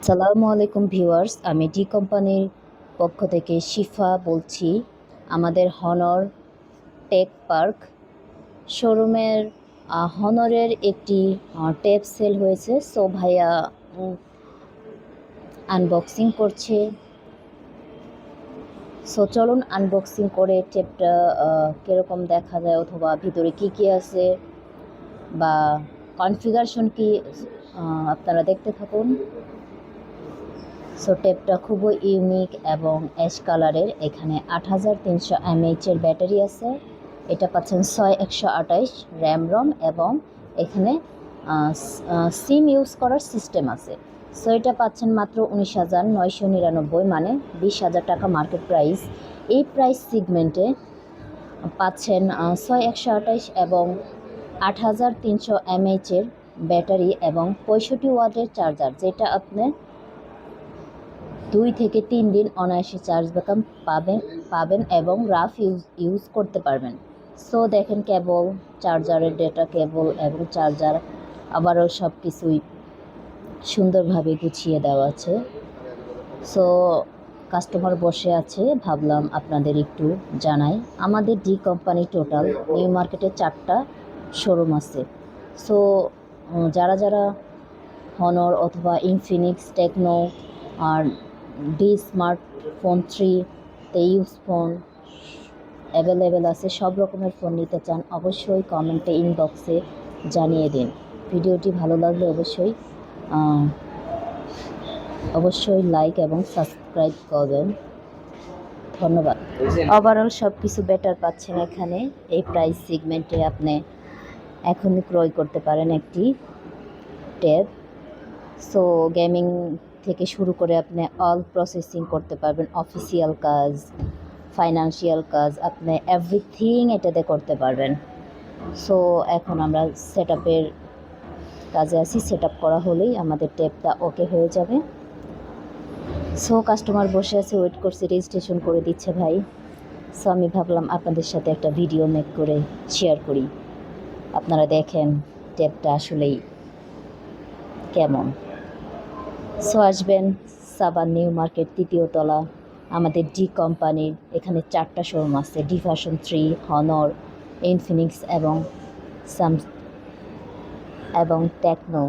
আসসালামু আলাইকুম ভিউয়ার্স, আমি ডি কোম্পানির পক্ষ থেকে শিফা বলছি। আমাদের হনর টেক পার্ক শোরুমের হনরের একটি ট্যাব সেল হয়েছে। সো ভাইয়া আনবক্সিং করছে। সো চলুন আনবক্সিং করে ট্যাবটা কীরকম দেখা যায় অথবা ভিতরে কী কী আছে বা কনফিগারেশন কি আপনারা দেখতে থাকুন। সো ট্যাবটা খুবই ইউনিক এবং অ্যাশ কালারের। এখানে 8300 mAh-এর ব্যাটারি আছে। এটা পাচ্ছেন 6128 র্যাম রম এবং এখানে সিম ইউজ করার সিস্টেম আছে। সো এটা পাচ্ছেন মাত্র 19,999, মানে 20,000 টাকা মার্কেট প্রাইস। এই প্রাইস সিগমেন্টে পাচ্ছেন 6128 এবং 8300 mAh-এর ব্যাটারি এবং 65 ওয়াটের চার্জার, যেটা আপনি 2 থেকে 3 দিন অনায়াসে চার্জ ব্যাকআপ পাবেন এবং রাফ ইউজ করতে পারবেন। সো দেখেন কেবল, চার্জারের ডেটা কেবল এবং চার্জার আবারও সব কিছুই সুন্দরভাবে গুছিয়ে দেওয়া আছে। সো কাস্টমার বসে আছে, ভাবলাম আপনাদের একটু জানাই। আমাদের ডি কোম্পানি টোটাল নিউ মার্কেটে 4টা শোরুম আছে। সো যারা হনর অথবা ইনফিনিক্স, টেকনো আর ডি স্মার্টফোন 3 ইউজ ফোন অ্যাভেলেবেল আছে, সব রকমের ফোন নিতে চান অবশ্যই কমেন্টে ইনবক্সে জানিয়ে দিন। ভিডিওটি ভালো লাগলে অবশ্যই লাইক এবং সাবস্ক্রাইব করবেন। ধন্যবাদ। ওভারঅল সব কিছু বেটার পাচ্ছেন এখানে। এই প্রাইস সিগমেন্টে আপনি এখনই ক্রয় করতে পারেন একটি ট্যাব। সো গেমিং থেকে শুরু করে আপনি অল প্রসেসিং করতে পারবেন, অফিসিয়াল কাজ, ফাইন্যান্সিয়াল কাজ, আপনি এভরিথিং এটাতে করতে পারবেন। সো এখন আমরা সেট আপের কাজে আছি। সেট আপ করা হলেই আমাদের ট্যাবটা ওকে হয়ে যাবে। সো কাস্টমার বসে আছে, ওয়েট করছে, রেজিস্ট্রেশন করে দিচ্ছে ভাই। সো আমি ভাবলাম আপনাদের সাথে একটা ভিডিও মেক করে শেয়ার করি, আপনারা দেখেন ট্যাবটা আসলেই কেমন। সো আসবেন সাবান নিউ মার্কেট 3য় তলা, আমাদের ডি কোম্পানির। এখানে 4টা শোরুম আছে, ডি ভার্সন 3, হনর, ইনফিনিক্স এবং টেকনো।